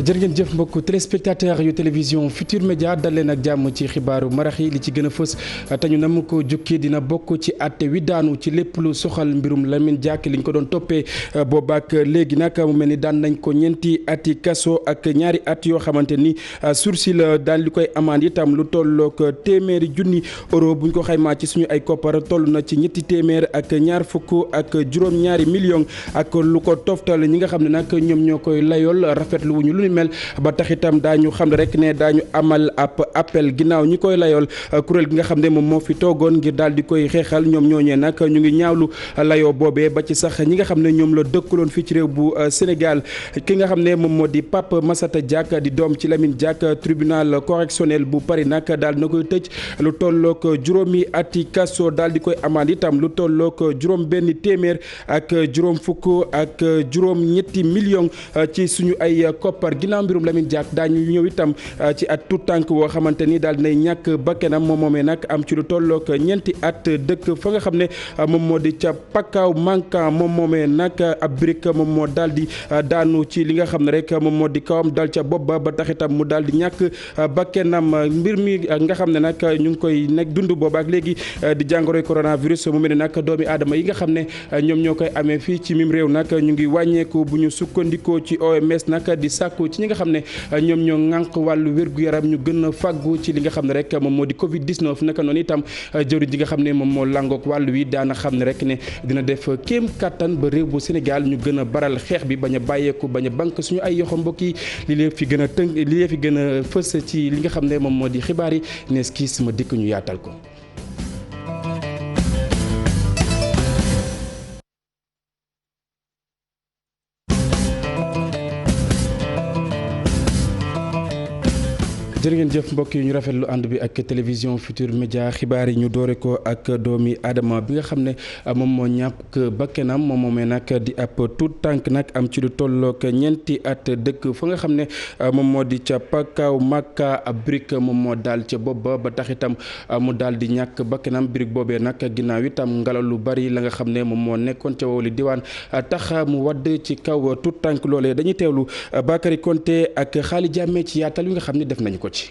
jërë ngeen jëf mbokk téléspectateur yu télévision Futur Média dal leen ak jàmm ci xibaaru marax yi li ci gën a fës te ñu nam ko jukki dina bokk ci àtte wi daanu ci lépp lu soxal mbirum Lamine Diack li ñu ko doon toppee boobaak léegi nag mu mel ni daan nañ ko ñeenti ati kaso ak ñaari at yoo xamante ni sursis la daal di koy amande itam lu tollook téeméeri junni euro bu ñu ko xaymaa ci suñu ay koppar toll na ci ñetti téeméer ak ñaar fukk ak juróom-ñaari millions ak lu ko toftal ñi nga xam ne nag ñoom ñoo koy layool rafetlu wuñu lu ni mel ba tax itam daañu xam ne rek ne daañu amal ab appel ginnaaw ñi koy layool kuréel gi nga xam ne moom moo fi toogoon ngir daal di koy xeexal ñoom ñooñee nag ñu ngi ñaawlu layoo boobee ba ci sax ñi nga xam ne ñoom la dëkkaloon fii ci réew bu Sénégal ki nga xam ne moom moo di Pape Massata Diack di doom ci Lamine Diack tribunal correctionnel bu Paris nag daal na koy tëj lu tollook juróomi ati kaso daal di koy amande itam lu tollook juróom benn téeméer ak juróom fukk ak juróom ñetti millions ci suñu ay koppar ginnaaw mbirum Lamine Diack daañu ñëw itam ci at tout tànk woo xamante ni daal dinay ñàkk bakkanam moom moomee nag am ci lu tollook ñeenti at dëkk fa nga xam ne moom moo di ca Pakaaw Mankan moom moomee nag ab brique moom moo daal di daanu ci li nga xam ne rek moom moo di kawam dal ca bopp ba tax itam mu daal di ñàkk bakkanam mbir mi nga xam ne nag ñu ngi koy nekk dund booba ak léegi di jàngoroy coronavirus mu mel ne nag doomi aadama yi nga xam ne ñoom ñoo koy amee fii ci mim réew nag ñu ngi wàññeeku bu ñu sukkandikoo ci OMS nag di sàkku ci ñi nga xam ne ñoom ñoo ŋànq wàllu wér-gu-yaram ñu gën a fàggu ci li nga xam ne rek moom moo di Covid 19 naka noonu itam jëwriñ ji nga xam ne moom moo làngook wàllu wi daana xam ne rek ne dina def kéem kattan ba réew bu Sénégal ñu gën a baral xeex bi bañ a bàyyeeku bañ a banque suñu ay yoxo mbokk yi li lee fi gën a tënk li lee fi gën a fës ci li nga xam ne moom moo di xibaar yi nees kii sama dikk ñu yaatal ko. jërë ngeen jëf mbokk yi ñu rafetlu ànd bi ak télévision Futur Média xibaar yi ñu doore ko ak doomi aadama bi nga xam ne moom moo ñàkk bakkanam moom moomee nag di ab tout tànk nag am ci lu tollook ñeenti at dëkk fa nga xam ne moom moo di ca Pakaaw Makka ab brique moom moo daal ca bopp ba tax itam mu daal di ñàkk bakkanam brique boobee nag ginnaaw itam ngelaw lu bari la nga xam ne moom moo nekkoon ca wowli diwaan tax mu wadd ci kaw tout tànk loolee dañuy teewlu Bakary Konté ak Xaali Jàmme ci yaatal wi nga xam ne def nañu ko ci.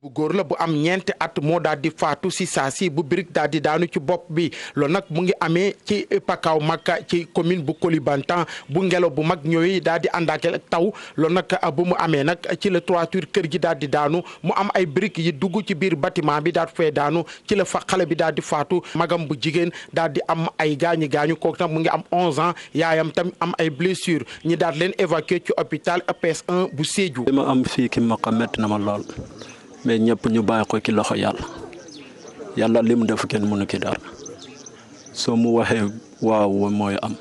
bu góor la bu am ñeenti at moo daal di faatu si saa si bu brique daal di daanu ci bopp bi loolu nag mu ngi amee ci Pakaaw Makka ci commune bu Koulibantang bu ngelaw bu mag ñëwee daal di àndaake ak taw loolu nag bu mu amee nag ci la toiture kër gi daal di daanu mu am ay briques yi dugg ci biir bâtiment bi daal fee daanu ci la fa xale bi daal di faatu magam bu jigéen daal di am ay gaañu kooku nag mu ngi am 11 ans yaayam tam am ay blessures ñi daal leen évacuer ci hôpital EPS 1 bu Sédhiou. li ma am fii ki ma ko métti na ma lool. mais ñëpp ñu bàyyi ko ci loxo yàlla li mu def kenn mënu ki dara soo mu waxee waaw mooy am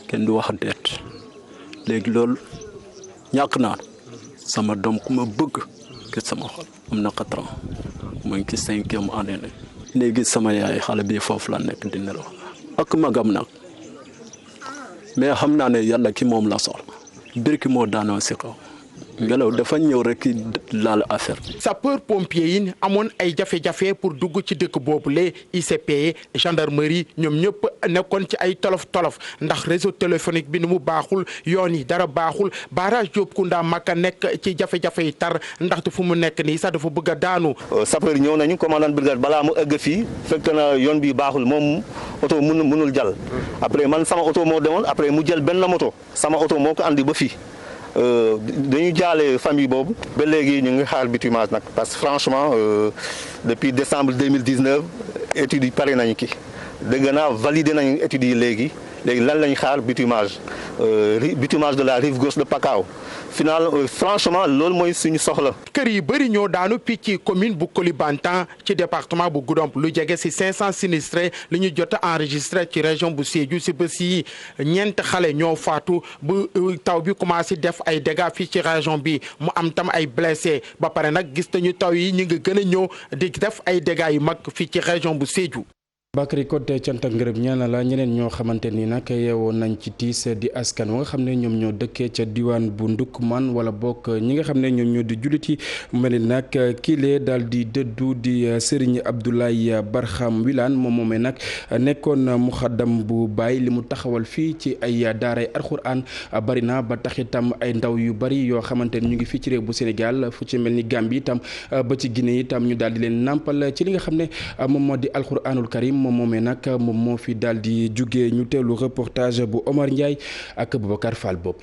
kenn du wax deet léegi loolu ñàkk naa sama doom ku ma bëgg ki sama xol am na 4 ans mu ngi ci 5e année léegi sama yaay xale bi foofu la nekk di nelaw ak magam nag mais xam naa ne yàlla ki moom la soxla birki moo daanoo si kaw ngelaw dafa ñëw rek laal affaire. sapeur pompier yi amoon ay jafe-jafe pour dugg ci dëkk boobule ICP gendarmerie ñoom ñëpp nekkoon ci ay tolof ndax réseau téléphonique bi ni mu baaxul yoon yi dara baaxul barrage Diop Kounda Makka nekk ci jafe-jafe yi tar ndaxte fu mu nekk nii sax dafa bëgg a daanu. sapeur ñëw nañu commandant brigade balaa mu egg fii fekk na yoon bi baaxul moom oto mënul jàll après man sama oto moo demoon après mu jël benn moto sama oto moo ko andi ba fii. dañu jaale famille boobu ba léegi ñu ngi xaar bitumage nag parce que franchement depuis décembre 2019 études yi pare nañu ki dëgg naa validé nañu études yi léegi lan lañu xaar bitumage de la rive gauche de Pakaaw final franchement loolu mooy suñu soxla. kër yi bëri ñoo daanu fii ci commune bu Koulibantang ci département bu Goudomp lu jege si 500 sinistrés li ñu jot a enregistré ci région bu Sédhiou si bés yi ñeent xale ñoo faatu bu taw bi commencé def ay dégâts fii ci région bi mu am tam ay blessés ba pare nag gis nañu taw yi ñu ngi gën a ñëw di def ay dégâts yu mag fii ci région bu Sédhiou. Bakary Codé cant ak ngërëm ñaana la ñeneen ñoo xamante ni nag yeewoon nañ ci tiis di askan wa nga xam ne ñoom ñoo dëkkee ca diwaan bu Ndoukoumane wala bokk ñi nga xam ne ñoom ñoo di jullit yi mu mel ni nag kiile daal di dëddu di Serigne Abdoulaye Barham Wilane moom moomee nag nekkoon muxaddam bu Baay li mu taxawal fii ci ay daaray alxuraan bari na ba tax itam ay ndaw yu bari yoo xamante ni ñu ngi fii ci réew bu Sénégal fu ci mel ni Gambie itam ba ci Guinée itam ñu daal di leen nàmpal ci li nga xam ne moom moo di alxuraanul karim moom moomee nag moom moo fi daal di jugee ñu teelu reportage bu Omar Ndiaye ak Boubacar Fall bopp.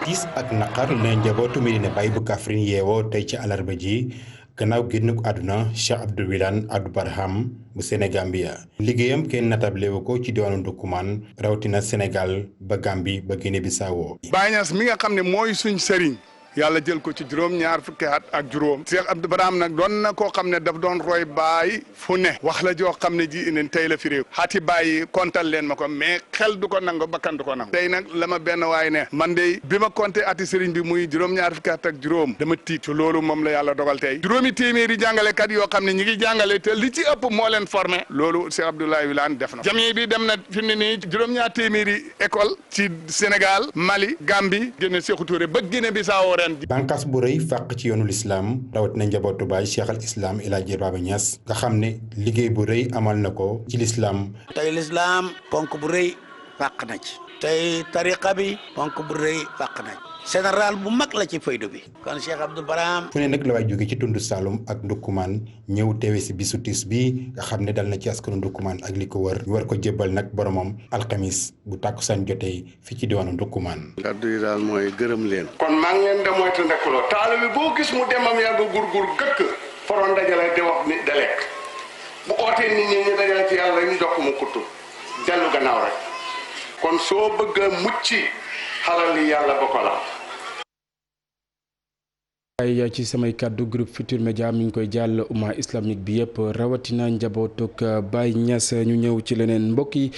tiis ak naqar la njabootu Medina Baye bu Kaffrine yeewoo tey ci alarba ji gannaaw génn ko àdduna Cheikh Abdou Wilane Abdou Barham bu Sénégambia liggéeyam kenn natable ko ci diwaanu Ndoukoumane rawatina Sénégal ba Gambie ba Guinée Bissau. Baye Niass mi nga xam ne mooy suñ sëriñ yàlla jël ko ci juróom-ñaar fukki at ak juróom Cheikh Abdou Barham nag doon na koo xam ne daf doon roy Baye fu ne wax la joo xam ne ji inen tey la fi réew xati Baye kontal leen ma ko mais xel du ko nangu bakkan du ko nangu tey nag la ma benn waay ne man de bi ma compté ati sëriñ bi muy juróom-ñaar fukki at ak juróom dama tiit ci loolu moom la yàlla dogal tey juróomi téeméeri jàngalekat yoo xam ne ñi ngi jàngale te li ci ëpp moo leen formé loolu Cheikh Abdoulaye Wilane def na jami bi dem na fi mu ne nii juróom-ñaar téeméeri école ci Sénégal Mali Gambie génne Sékou Touré ba Guinée Bissau bànqaas bu rëy fàq ci yoonu lislaam rawatina njabootu baay Cheikh al Islam El Hadji Baba Niass nga xam ne liggéey bu rëy amal na ko ci lislaam tey lislaam ponk bu rëy fàq na ci tey tariqa bi ponk bu rëy fàq na ci général bu mag la ci faydu bi kon Cheikh Abdou Barham fu ne nag la waay jóge ci tundu Saloum ak Ndoukoumane ñëw teewe si bisu tiis bi nga xam ne dal na ci askanu Ndoukoumane ak li ko wër ñu war ko jébbal nag boromam alxamis bu tàkkusaan jotee fii ci diwaanu Ndoukoumane. kaddu yi daal mooy gërëm leen. kon maa ngi leen de moytu ndekuloo taal bi boo gis mu demam yàgg gurgur gëkk foroon dajale di wax nit da lekk bu ootee nit ñi ñu dajale ci yàlla rek ñu jox mu kuttu dellu gannaaw rek kon soo bëgg a mucc xalal yi yàlla ba ko la ay ci samay kàddu groupe Futur Média mi ngi koy jàll umma islamique bi yëpp rawatina njabootuk Baye Niass ñu ñëw ci leneen mbokk yi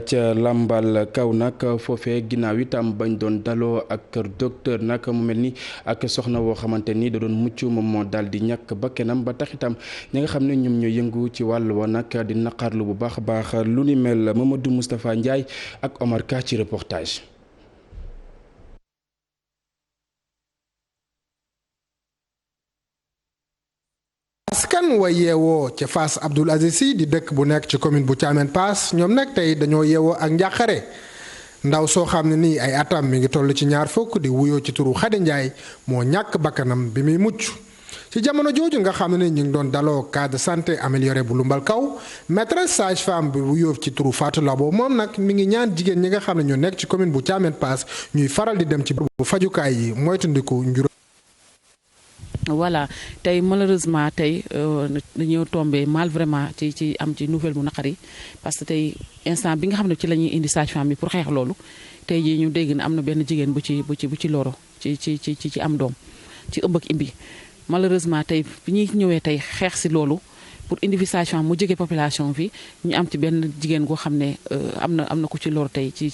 ca Lambal kaw nag foofee ginnaaw itam bañ doon daloo ak kër docteur nag mu mel ni ak soxna woo xamante ni da doon mucc moom moo daal di ñàkk bakkanam ba tax itam ñi nga xam ne ñoom ñoo yëngu ci wàll wa nag di naqarlu bu baax a baax lu ni mel Mamadou Moustapha Ndiaye ak Omar Ka ci reportage. askan wa yeewoo ca Fass Abdoul Aziz Sy di dëkk bu nekk ci commune bu Thiamène Pass ñoom nag tey dañoo yeewoo ak njàqare ndaw soo xam ne nii ay atam mi ngi toll ci ñaar fukk di wuyoo ci turu Khady Ndiaye moo ñàkk bakkanam bi muy mucc ci jamono jooju nga xam ne ni ñu ngi doon daloo cas de santé amélioré bu Lumbal kaw maîtresse sage-femme bi wuyoo ci turu Fatou Labo moom nag mi ngi ñaan jigéen ñi nga xam ne ñoo nekk ci commune bu Thiamène Pass ñuy faral di dem ci bu fajukaay yi moytandiku njur voilà tey malheureusement tey dañoo tombé mal vraiment ci am ci nouvelle bu naqari parce que tey instant bi nga xam ne ci la ñuy indi sage-femme bi pour xeex loolu tey jii ñu dégg ne am na benn jigéen bu ci loro ci am doom ci ëmb ak imbi malheureusement tey bi ñuy ñëwee tey xeex si loolu pour indi fi sage-femme mu jege population bi ñu am ci benn jigéen goo xam ne am na ku ci loro tey ci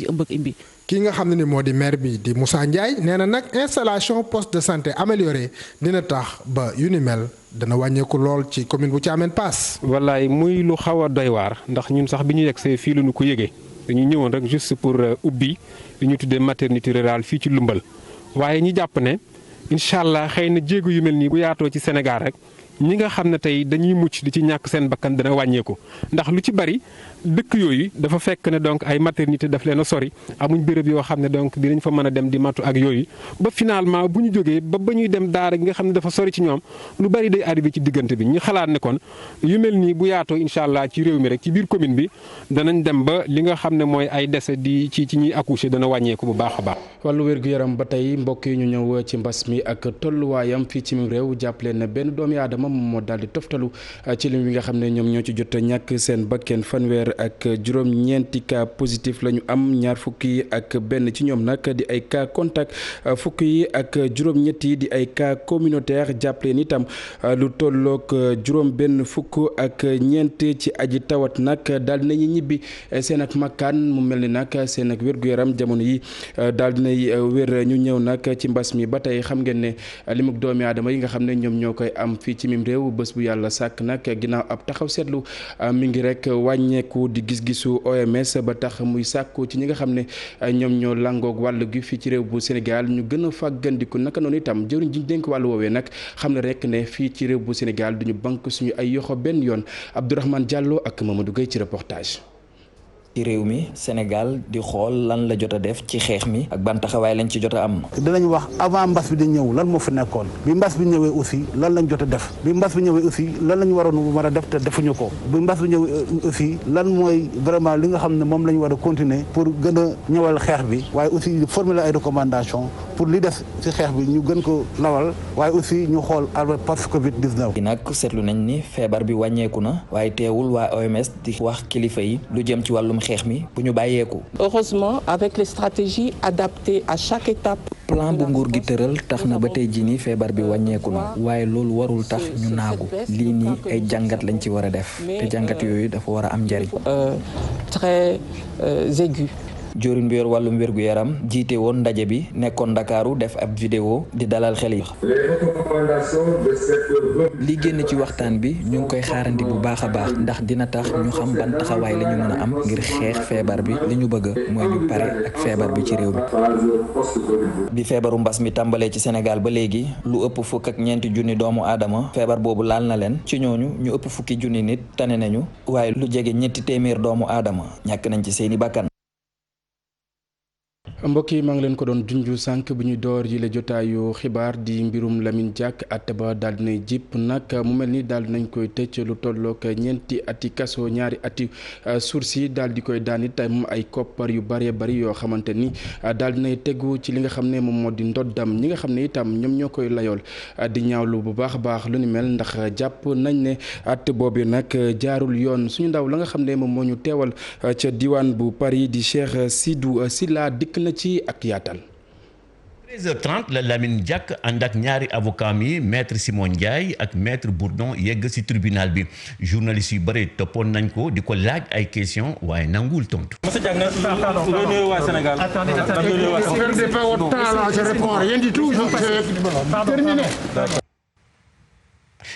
ëmb ak imbi. kii nga xam ne ni moo di maire bi di Moussa Ndiaye nee na nag installation poste de santé amélioré dina tax ba yu ni mel dana wàññeeku lool ci commune bu Thiamène Pass. wallaay muy lu xaw a doy waar ndax ñun sax bi ñu yegsee fii la ñu ko yëgee dañu ñëwoon rek juste pour ubbi li ñu tuddee maternité rurale fii ci Lumbal waaye ñi jàpp ne incha allah xëy na jéego yu mel nii bu yaatoo ci Sénégal rek ñi nga xam ne tey dañuy mucc di ci ñàkk seen bakkan dana wàññeeku ndax lu ci bari dëkk yooyu dafa fekk ne donc ay maternité daf leen a sori amuñ béréb yoo xam ne donc dinañ fa mën a dem di matu ak yooyu ba finalement bu ñu jógee ba ñuy dem daara gi nga xam ne dafa sori ci ñoom lu bari day arrivé ci diggante bi ñu xalaat ne kon yu mel nii bu yaatoo incha allah ci réew mi rek ci biir commune bi danañ dem ba li nga xam ne mooy ay décès di ci ñuy accoucher dana wàññeeku bu baax a baax. wàllu wér-gu-yaram ba tey mbokk yi ñu ñëw ci mbas mi ak tolluwaayam fii ci réew jàppale na benn doomi aadama moom moo daal di toftalu ci lim wi nga xam ne ñoom ñoo ci jot a ñàkk seen bakken fanweer ak juróom-ñeenti cas positif la ñu am ñaar fukki ak benn ci ñoom nag di ay cas contact fukki yi ak juróom-ñetti di ay cas communautaire jàppale ni itam lu tolloog juróom benn fukk ak ñeent ci aji tawat nag daal dinañu ñibbi seen ak makkaan mu mel ni nag seen ak wér-gu-yaram jamono yi daal dinay wér ñu ñëw nag ci mbas mi ba tey xam ngeen ne limuk doomi aadama yi nga xam ne ñoom ñoo koy am fii ci mim réew bés bu yàlla sàkk nag ginnaaw ab taxaw seetlu mi ngi rek wàññeeku di gis-gisu OMS ba tax muy sàkku ci ñi nga xam ne ñoom ñoo langoog wàll gi fii ci réew bu Sénégal ñu gën a fàggandiku naka noonu itam jëwriñ ji ñu dénk wàllu woowee nag xam ne rek ne fii ci réew bu Sénégal duñu bank suñu ay yoxo benn yoon Abdourahmane Diallo ak Mamadou Gueye ci reportage. ci réew mi Sénégal di xool lan la jot a def ci xeex mi ak ban taxawaay lañ ci jot a am. dinañ wax avant mbas bi di ñëw lan moo fi nekkoon bi mbas bi ñëwee aussi lan lañ jot a def bi mbas bi ñëwee aussi lan lañ waroon war a def te defuñu ko bi mbas bi ñëwee aussi lan mooy vraiment li nga xam ne moom la ñu war a continuer pour gën a ñëwal xeex bi waaye aussi formuler ay recommandations pour li def ci xeex bi ñu gën ko lawal waaye aussi ñu xool post Covid 19. nag seetlu nañ ni feebar bi wàññeeku na waaye teewul waa OMS di wax kilifa yi lu jëm ci wàllum xeex mi bu ñu bàyyeeku. Heureusement, avec les stratégies adaptées à chaque étape. plan bu nguur gi tëral tax na ba tey jii nii feebar bi wàññeeku na waaye loolu warul tax ñu naagu lii nii ay jàngat lañ ci war a def te jàngat yooyu dafa war a am njariñ. très aigu. joriñ bi yor wàllum wér-gu-yaram jiite woon ndaje bi nekkoon Ndakaaru def ab vidéo di dalal xel yi. li génn ci waxtaan bi ñu ngi koy xaarandi bu baax a baax ndax dina tax ñu xam ban taxawaay la ñu mën a am ngir xeex feebar bi li ñu bëgg mooy ñu pare ak feebar bi ci réew mi. bi feebaru mbas mi tàmbalee ci Sénégal ba léegi lu ëpp fukk ak ñeenti junni doomu aadama feebar boobu laal na leen ci ñooñu ñu ëpp fukki junni nit tane nañu waaye lu jege ñetti téeméer doomu aadama ñàkk nañ ci seeni bakkan. mbokk yi maa ngi leen ko doon junju sànq bu ñuy door yi la jotaayu xibaar di mbirum Lamine Diack àtte ba daal dinay jip nag mu mel ni daal dinañ koy tëj lu tollook ñeenti ati kaso ñaari ati sursis daal di koy daan itam ay koppar yu bëree bëri yoo xamante ni daal dinay tegu ci li nga xam ne moom moo di ndoddam ñi nga xam ne itam ñoom ñoo koy layool di ñaawlu bu baax a baax lu ni mel ndax jàpp nañ ne àtte boobu nag jaarul yoon suñu ndaw la nga xam ne moom moo ñu teewal ca diwaan bu Paris di Cheikh Sidou Silla dikk na ci ak yaatal. 13h30 la Lamine Diack ànd ak ñaari avocat mi maître Simon Ndiaye ak maître Bourdon yegg ci tribunal bi journaliste yu bëri toppoon nañ ko di ko laaj ay question waaye nanguwul tontu. Monsieur Diack nga nuyu waa Sénégal. Attendez, ne perdez pas votre temps là, je réponds rien du tout. Terminé.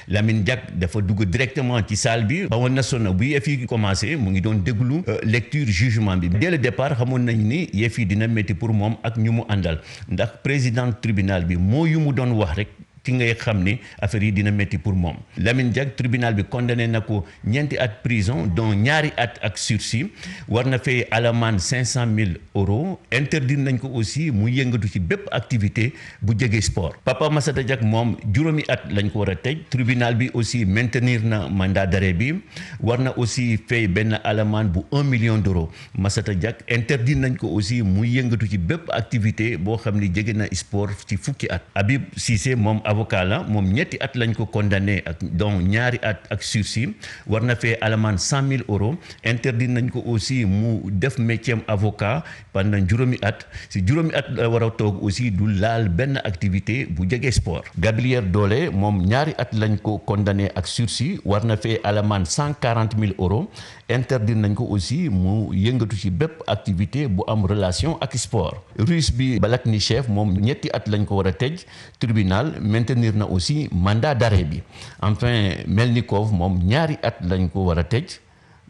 Lamine Diack dafa dugg directement ci salle bi ba woon na sonn bu yëf yi commencé mu ngi doon déglu lecture jugement bi dès le départ xamoon nañ ni yëf yi dina métti pour moom ak ñu mu àndal ndax président tribunal bi moo yu mu doon wax rek ci ngay xam ni affaire yi dina métti pour moom. Lamine Diack tribunal bi condamné na ko ñeenti at prison dont ñaari at ak sursis war na fay alamaan 500 000 euros interdit nañ ko aussi mu yëngatu ci bépp activité bu jege sport. Papa Massata Diack moom juróomi at lañ ko war a tëj tribunal bi aussi maintenir na mandat d'arrêt bi war na aussi fay benn alamaan bu 1 million d'euros. Massata Diack interdit nañ ko aussi mu yëngatu ci bépp activité boo xam ni jege na sport ci fukki at. Habib Cissé moom avocat la moom ñetti at lañ ko condamné ak donc ñaari at ak sursis war na fee alamaan 100 000 euros interdit nañ ko aussi mu def métier avocat pendant juróomi at si juróomi at la war a toog aussi du laal benn activité bu jege sport. Gabriel Dollé moom ñaari at lañ ko condamné ak sursis war na fee alamaan 140 000 euros interdit nañ ko aussi mu yëngatu ci bépp activité bu am relation ak sport. Russe bi Balaknichev moom ñetti at lañ ko war a tëj tribunal maintenir na aussi mandat d'arrêt bi enfin Melnikov moom ñaari at lañ ko war a tëj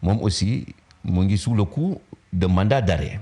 moom aussi mu ngi sous le coup de mandat d'arrêt.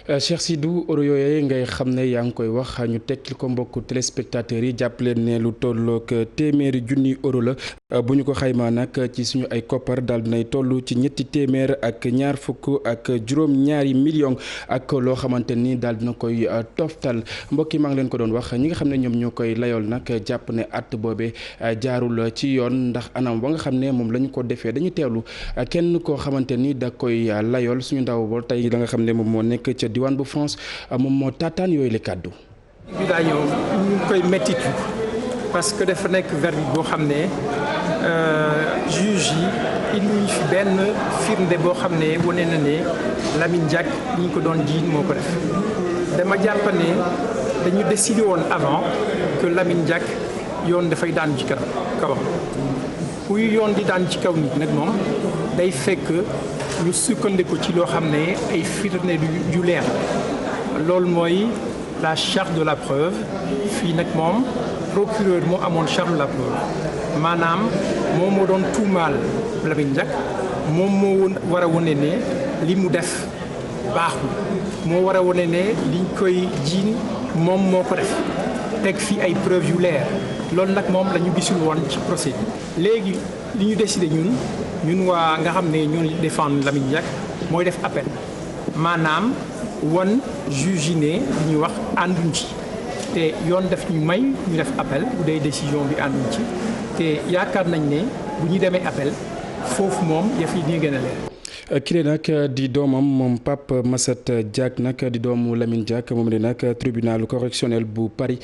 Cheikh Sidou euro yooyu ngay xam ne yaa ngi koy wax ñu tekkil ko mbokku téléspectateurs yi jàpp leen ne lu tollook téeméeri junni euro la bu ñu ko xaymaa nag ci suñu ay koppar daal dinay toll ci ñetti téeméer ak ñaar fukk ak juróom-ñaari million ak loo xamante ni daal dina koy toftal mbokk yi maa ngi leen ko doon wax ñi nga xam ne ñoom ñoo koy layool nag jàpp ne at boobe jaarul ci yoon ndax anam ba nga xam ne moom la ñu ko defee dañu teewlu kenn koo xamante ni da koy layool suñu ndaw ba tey la nga xam ne moom moo nekk ca diwaan bu France moom moo taataan yooyu la kàddu. bi daa ñëw ñu koy mettitu parce que dafa nekk verdict boo xam ne juge yi indi fi benn firnde boo xam ne wane na ne Lamine Diack li ñu ko doon jiiñ moo ko def dama jàpp ne dañu décidé woon avant que Lamine Diack yoon dafay daan ci kawam kuy yoon di daan ci kaw nit nag moom day fekk ñu sukkandiku ci loo xam ne ay firnde yu leer loolu mooy la charge de la preuve fii nag moom procureur moo amoon charge de la preuve maanaam moom moo doon tuumaal Lamine Diack moom moo war a wane ne li mu def baaxul moo war a wane ne liñ koy jiin moom moo ko def teg fii ay preuves yu leer loolu nag moom la ñu gisul woon ci procès bi. léegi li ñu décidé ñun waa nga xam ne ñoo défendre Lamine Diack mooy def appel maanaam wan juge yi ne li ñuy wax ànduñ ci te yoon def ñu may ñu def appel bu dee décision bi ànduñ ci te yaakaar nañ ne bu ñu demee appel foofu moom yëf yi dina gën a leer. kii nag di doomam moom Pape Massata Diack nag di doomu Lamine Diack moom la nag tribunal correctionnel bu Paris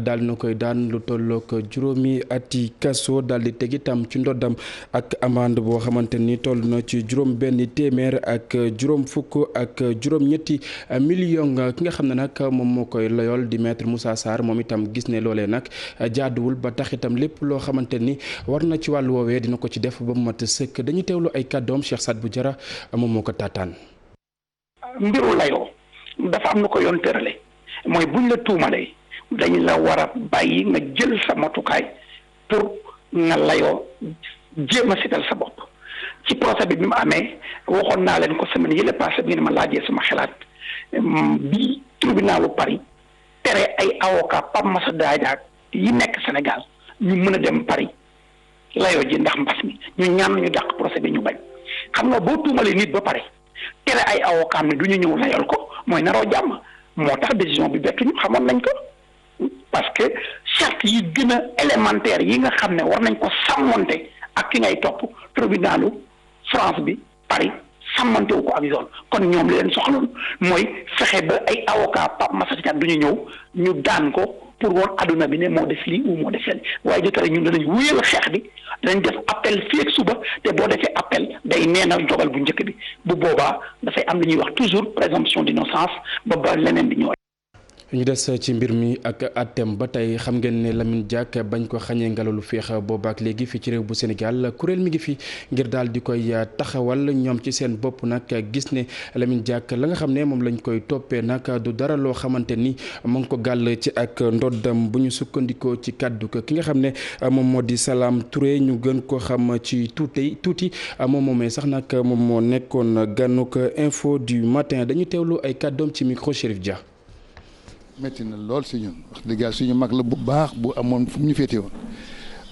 daal na koy daan lu tollook juróomi ati kaso daal di teg itam ci ndoddam ak amende boo xamante ni toll na ci juróom benn téeméer ak juróom fukk ak juróom-ñetti million ki nga xam ne nag moom moo koy layool di maître Moussa Sarr moom itam gis ne loolee nag jaaduwul ba tax itam lépp loo xamante ni war na ci wàllu woowee dina ko ci def ba mu mat sëkk dañuy teewlu ay kàddoom Cheikh Sadbou Diarra moom moo ko taataan. mbiru layoo dafa am na ko yoon tërale mooy buñ la tuumalee dañ la war a bàyyi nga jël sa matukaay pour nga layoo jéem a setal sa bopp ci procès bi mu amee waxoon naa leen ko semaine yële passé bi ngeen ma laajee sama xalaat bi tribunalu Paris tere ay avocat Pape Massata Diack yi nekk Sénégal ñu mën a dem Paris layoo ji ndax mbas mi ñu ñaan ñu dàq procès bi ñu bañ. xam nga boo tuumalee nit ba pare tere ay avocat ne du ñu ñëw layal ko mooy naroo jàmm moo tax décision bi bettuñu xamoon nañ ko parce que charte yi gën a élémentaire yi nga xam ne war nañ ko sàmmonte ak ki ngay topp tribunalu France bi Paris sàmmante wu ko ak yoon kon ñoom li leen soxloon mooy fexe ba ay avocat Pape Massata Diack du ñu ñëw ñu daan ko pour woon adduna bi ne moo def lii ou moo def leen waaye jotale ñun danañ wéyal xeex bi danañ def appel fii ak suba te boo defee appel day neenal dogal bu njëkk bi bu boobaa dafay am li ñuy wax toujours présomption d'innocence ba leneen di ñëw. ñu des ci mbir mi ak àtteem ba tey xam ngeen ne Lamine Diack bañ ko xañee ngelalu féex boobaak léegi fii ci réew bu Sénégal kuréel mi ngi fi ngir daal di koy taxawal ñoom ci seen bopp nag gis ne Lamine Diack la nga xam ne moom lañ koy toppee nag du dara loo xamante ni mu ngi ko gàll ci ak ndoddam bu ñu sukkandikoo ci kàddu ki nga xam ne moom moo di Salam Touré ñu gën ko xam ci tuuti moom moomee sax nag moom moo nekkoon ganuk info du matin dañu teewlu ay kàddoom ci micro Chérif Dia. metti na lool si ñun wax dëgg yàlla suñu mag la bu baax bu amoon fu mu ñu féete woon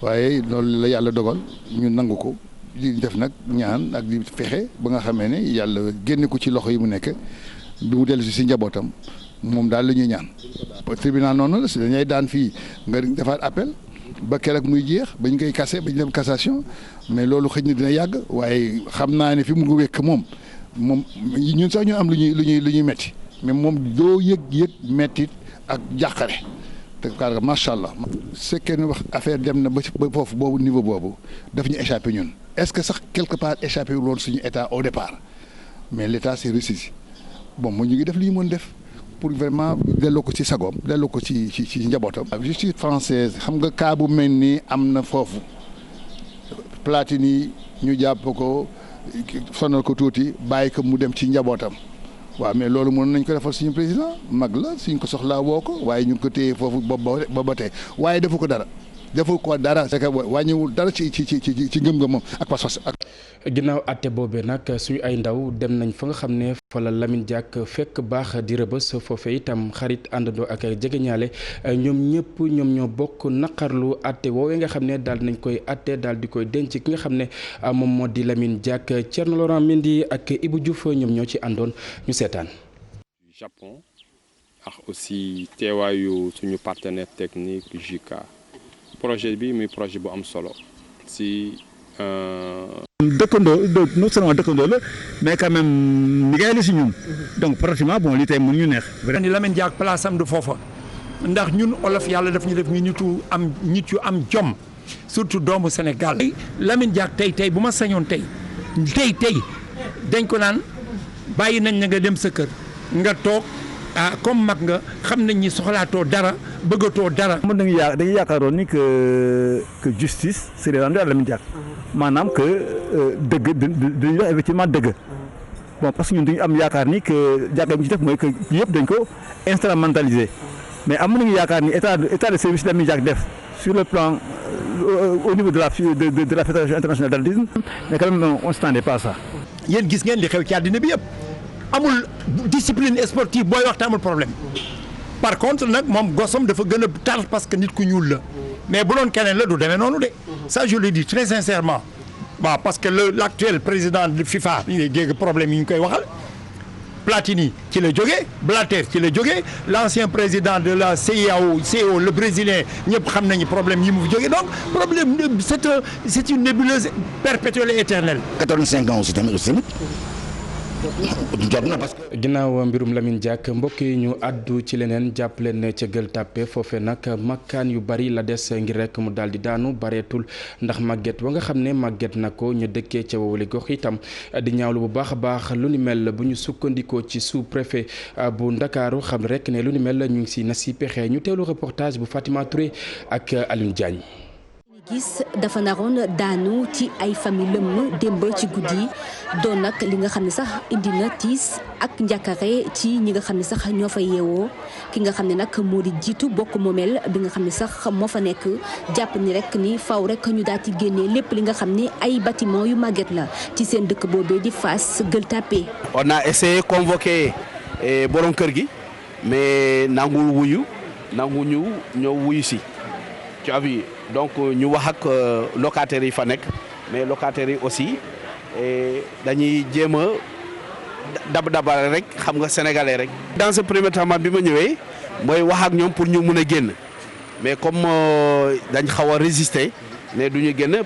waaye loolu la yàlla dogal ñu nangu ko di def nag ñaan ak di fexe ba nga xamee ne yàlla génne ko ci loxo yi mu nekk bi mu dellu si njabootam moom daal la ñuy ñaan. tribunal noonu la si dañuy daan fii nga defaat appel ba keroog muy jeex ba ñu koy kase ba ñu dem cassation mais loolu xëj na dina yàgg waaye xam naa ne fi mu ngi wekk moom ñun sax ñu am lu ñuy metti mais moom doo yëg mettit ak jàqare te car macha allah. su fekkee ne wax affaire dem na ba foofu boobu niveau boobu daf ñu échappé ñun est-ce que sax quelque part échappé wul woon suñu état au départ mais l'état s'est ressaisi bon mu ñu ngi def li ñu mën def pour vraiment delloo ko ci sagoom delloo ko ci njabootam. justice française xam nga cas bu mel ni am na foofu Platini ñu jàpp ko sonal ko tuuti bàyyi ko mu dem ci njabootam. waaw mais loolu mën nañ ko defal suñu président mag la suñ ko soxlaa woo ko waaye ñu ngi ko téye foofu ba tey waaye defu ko dara c'est que wàññiwul dara ci ngëm-ngëmam ak pas-pas ak. ginnaaw àtte boobee nag suñu ay ndaw dem nañ fa nga xam ne fa la Lamine Diack fekk baax di Rebeuss foofee itam xarit àndandoo ak ay jegeñaale ñoom ñëpp ñoom ñoo bokk naqarlu àtte woowee nga xam ne daal nañ koy àtte daal di koy denc ki nga xam ne moom moo di Lamine Diack Thierno Laurent Mendy ak Ibou Diouf ñoom ñoo ci àndoon ñu seetaan. Japon ak aussi teewaayu suñu partenaire technique JICA projet bi muy projet bu am solo si. dëkkandoo non seulement dëkkandoo la mais quand même liggéey la si ñun donc pratiquement bon li tey mun ñu neex. ni Lamine Diack place am du foofa ndax ñun olof yàlla daf ñu def ñu nit yu am jom surtout doomu Sénégal. Lamine Diack tey bu ma sañoon tey dañ ko naan bàyyi nañ na nga dem sa kër nga toog comme mag nga xam nañ ni soxlaatoo dara bëggatoo dara. mën nañu dañuy yaakaaroon ni que justice serait rendue à Lamine Diack maanaam que dëgg dañuy wax effectivement dëgg bon parce que ñun dañu am yaakaar ni que jàkka bi ci def mooy que yëpp dañ ko instrumentaliser mais am nañu yaakaar ni état de service Lamine Diack def sur le plan au niveau de la fédération internationale d'athlétisme mais quand même on s'attendait pas à ça. yéen gis ngeen li xew ci àddina bi yëpp amul discipline sportive booy waxtaan amul problème par contre nag moom gosam dafa gën a tar parce que nit ku ñuul la mais bu doon keneen la du demee noonu de ça je le dis très sincèrement waaw parce que l'actuel président de FIFA yi dégg problème yi ñu koy waxal Platini ci la jógee Blatter ci la jógee l'ancien président de la CIO le brésilien ñëpp xam nañu problème yi mu fi jógee donc problème c'est une nébuleuse perpétuelle et éternelle. 85 ans aussi tamit jot na parce que. ginnaaw mbirum Lamine Diack mbokk yi ñu àddu ci leneen jàpp leen ca Gueule Tapée foofe nag makkaan yu bari la des ngir rek mu daal di daanu bareetul ndax màgget wa nga xam ne màgget na ko ñu dëkkee ca wowali gox itam di ñaawlu bu baax a baax lu ni mel bu ñu sukkandikoo ci sous-préfet bu Ndakaaru xam rek ne lu ni mel ñu ngi si na si pexe ñu teewlu reportage bu Fatima Touré ak Alioune Diagne. gis dafa naroon daanu ci ay famille lëmm démb ci guddi doon nag li nga xam ne sax indi na tiis ak njàkkare ci ñi nga xam ne sax ñoo fa yeewoo ki nga xam ne nag moo di jiitu bokk moomeel bi nga xam ne sax moo fa nekk jàpp ni rek ni faw rek ñu daal di génnee lépp li nga xam ne ay bâtiment yu màgget la ci seen dëkk boobee di Fass Gueule Tapée. On a essayé convoquer borom kër gi mais nangul wuyu ñëw wuyu si tu as vu donc ñu wax ak locataires yi fa nekk mais locataires yi aussi dañuy jéem a dabal rek xam nga sénégalais rek. dans ce premier temps bi ma ñëwee mooy wax ak ñoom pour ñu mun a génn mais comme dañ xaw a résister mais du ñu génn.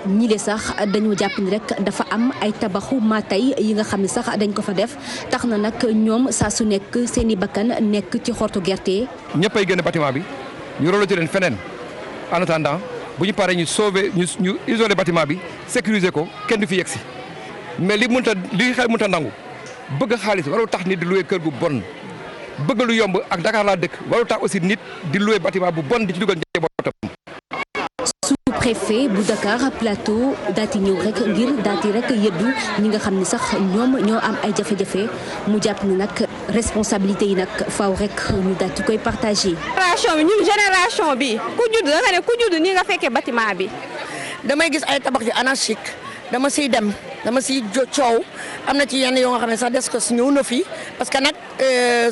ñi le sax dañoo jàpp ni rek dafa am ay tabaxu matay yi nga xam ne sax dañ ko fa def tax na nag ñoom saa su nekk seen i bakkan nekk ci xortu gerte. ñëppay génn bâtiment bi ñu reloger leen feneen. en attendant bu ñu paree ñu sauver ñu isoler bâtiment bi sécuriser ko kenn du fi yegsi mais li xel mënta nangu bëgg xaalis waru tax nit di louer kër gu bon bëgg lu yomb ak Dakar laa dëkk waru tax aussi nit di louer bâtiment bu bon di ci dugal njabootam. sous-préfet bu Dakar Plateau daati ñëw rek ngir daati rek yëddu ñi nga xam ni sax ñoom ñoo am ay jafe-jafe mu jàpp ni nag responsabilité yi nag faaw rek ñu daati koy partagé. génération bi ku judd ni nga fekkee bâtiment bi damay gis ay tabax yu anarchique dama siy coow am na ci yenn yoo nga xam ne sax des ko si ñëw na fi parce que nag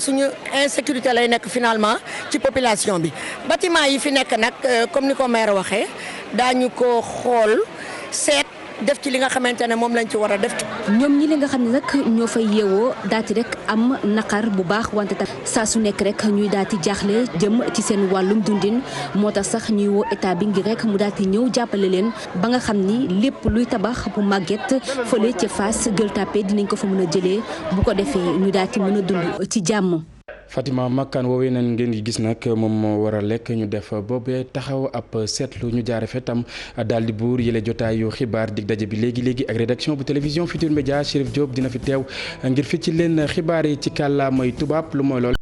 suñu insécurité lay nekk finalement ci population bi bâtiment yi fi nekk nag comme ni ko maire waxee daañu ko xool seet def ci li nga xamante ne moom lañ ci war a def. ñoom ñi li nga xam ne nag ñoo fay yeewoo daati rek am naqar bu baax wante tam saa su nekk rek ñuy daati jaaxle jëm ci seen wàllum dundin moo tax sax ñuy woo état bi ngir rek mu daati ñëw jàppale leen ba nga xam ni lépp luy tabax bu màgget fële ca Fass Gueule Tapée dinañ ko fa mën a jëlee bu ko defee ñu daati mën a dund ci jàmm. Fatima makkaan woowee nañ ngeen di gis nag moom moo war a lekk ñu def boobee taxaw ab seetlu ñu jaare fetam daal di buur yële jotaayu xibaar dig daje bi léegi ak rédaction bu télévision Futurs Médias Chérif Diop dina fi teew ngir fi ci leen xibaar yi ci kàllaamay tubaab lu mooy lool